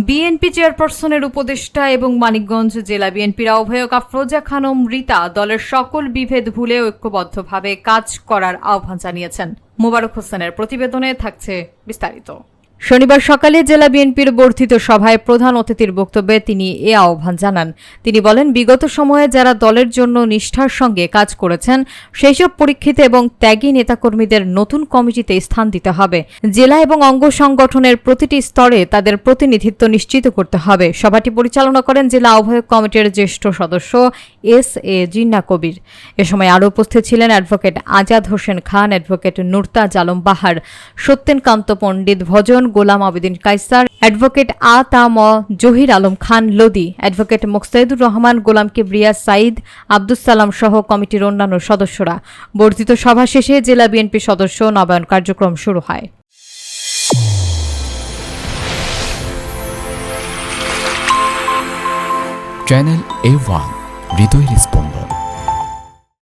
BNP চেয়ারপারসনের উপদেষ্টা এবং মানিকগঞ্জ জেলা বিএনপির আহ্বায়ক আফরোজা খানম রীতা দলের সকল বিভেদ ভুলে ঐক্যবদ্ধভাবে কাজ করার আহ্বান জানিয়েছেন। মোবারক হোসেনের প্রতিবেদনে থাকছে বিস্তারিত। শনিবার সকালে জেলা বিএনপির বর্ধিত সভায় প্রধান অতিথির বক্তব্যে তিনি এ আহ্বান জানান। তিনি বলেন, বিগত সময়ে যারা দলের জন্য নিষ্ঠার সঙ্গে কাজ করেছেন সেইসব পরীক্ষিত এবং ত্যাগী নেতাকর্মীদের নতুন কমিটিতে স্থান দিতে হবে। জেলা এবং অঙ্গ সংগঠনের প্রতিটি স্তরে তাদের প্রতিনিধিত্ব নিশ্চিত করতে হবে। সভাটি পরিচালনা করেন জেলা আহ্বায়ক কমিটির জ্যেষ্ঠ সদস্য এস.এ. জিন্না কবির। এ সময় আরও উপস্থিত ছিলেন অ্যাডভোকেট আজাদ হোসেন খান, অ্যাডভোকেট নুরতাজ আলম বাহার, সত্যেনকান্ত পণ্ডিত ভজন, গোলাম আবেদিন কায়সার, অ্যাডভোকেট আ.তা.ম. জহির আলম খান লোদি, অ্যাডভোকেট মোকসেদুর রহমান, গোলাম কিবরিয়া সাইদ, আব্দুস সালাম সহ কমিটির অন্যান্য সদস্যরা। বর্ধিত সভা শেষে জেলা বিএনপি সদস্য নবায়ন কার্যক্রম শুরু হয়। চ্যানেল A1 হৃদয়ের স্পন্দন।